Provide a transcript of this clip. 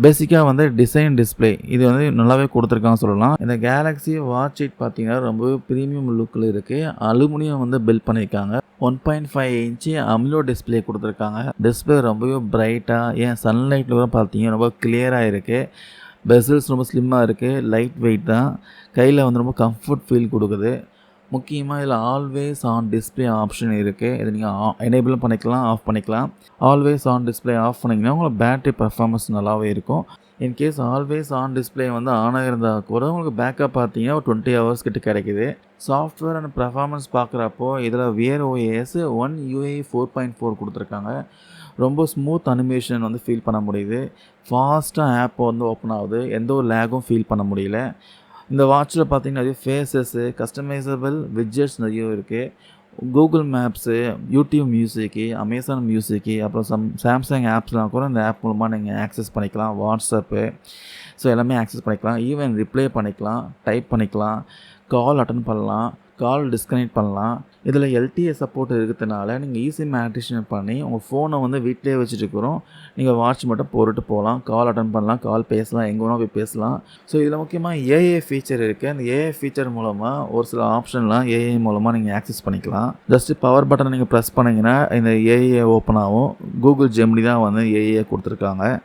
பேசிக்கா வந்து design display இது வந்து நல்லாவே குடுத்துருக்காங்கன்னு சொல்லலாம். இந்த Galaxy Watch 8 பார்த்தீங்கன்னா, ரொம்பவே பிரீமியம் லுக்ல இருக்கு. அலுமினியம் வந்து பில்ட் பண்ணியிருக்காங்க. 1.5 இன்ச் அம்லோட் டிஸ்ப்ளே குடுத்துருக்காங்க. டிஸ்ப்ளே ரொம்பவே பிரைட்டா ஏன் சன்லைட்ல கூட பார்த்தீங்கன்னா, ரொம்ப கிளியரா இருக்கு. பெசல்ஸ் ரொம்ப ஸ்லிம்மா இருக்கு. லைட் வெயிட் தான். கையில வந்து ரொம்ப கம்ஃபர்ட் ஃபீல் குடுக்குது. முக்கியமா இதில ஆல்வேஸ் ஆன் டிஸ்ப்ளே ஆப்ஷன் இருக்கு. இத நீங்க எனேபிளும் பண்ணிக்கலாம், ஆஃப் பண்ணிக்கலாம். ஆல்வேஸ் ஆன் டிஸ்ப்ளே ஆஃப் பண்ணீங்கன்னா, உங்களுக்கு பேட்டரி பெர்ஃபார்மன்ஸ் நல்லாவே இருக்கும். இன்கேஸ் ஆல்வேஸ் ஆன் டிஸ்ப்ளே வந்து ஆன் ஆகியிருந்தா கூட உங்களுக்கு பேக்கப் பார்த்தீங்கன்னா, ஒரு 20 ஹவர்ஸ் கிட்ட கிடைக்குது. சாஃப்ட்வேர் அண்ட் பெர்ஃபார்மன்ஸ் பார்க்குறப்போ இதில வியர் OS One UI 4.4 குடுத்துருக்காங்க. ரொம்ப ஸ்மூத் அனிமேஷன் வந்து ஃபீல் பண்ண முடியுது. ஃபாஸ்ட்டா ஆப் வந்து ஓப்பன் ஆகுது. எந்த ஒரு லேக்கும் ஃபீல் பண்ண முடியல. இந்த வாட்ச்ல பார்த்தீங்கன்னா, நெறைய ஃபேஸஸு, கஸ்டமைசபிள் விட்ஜெட்ஸ் நெறைய இருக்கு. Google மேப்ஸு, YouTube மியூசிக்கு, Amazon மியூசிக்கு, அப்புறம் Samsung ஆப்ஸ்லாம் கூட இந்த ஆப் மூலமா நீங்க ஆக்சஸ் பண்ணிக்கலாம். WhatsApp ஸோ எல்லாமே ஆக்சஸ் பண்ணிக்கலாம். ஈவன் ரிப்ளை பண்ணிக்கலாம், டைப் பண்ணிக்கலாம், கால் அட்டெண்ட் பண்ணலாம், கால் டிஸ்கனெக்ட் பண்ணலாம். இதில LTE சப்போர்ட் இருக்கிறதுனால நீங்க eSIM ஆக்டிவேஷன் பண்ணி உங்க ஃபோன வந்து வீட்லயே வச்சுட்டு கூட நீங்க வாட்ச் மட்டும் போட்டுட்டு போலாம். கால் அட்டெண்ட் பண்ணலாம், கால் பேசலாம், எங்க வேணா போய் பேசலாம். ஸோ இதில முக்கியமா AI ஃபீச்சர் இருக்கு. அந்த AI ஃபீச்சர் மூலமா ஒரு சில ஆப்ஷன்லாம் AI மூலமா நீங்க ஆக்சஸ் பண்ணிக்கலாம். ஜஸ்ட் பவர் பட்டன நீங்க பிரஸ் பண்ணீங்கன்னா இந்த AI ஓப்பன் ஆகும். Google Gemini தான் வந்து AI குடுத்துருக்காங்க.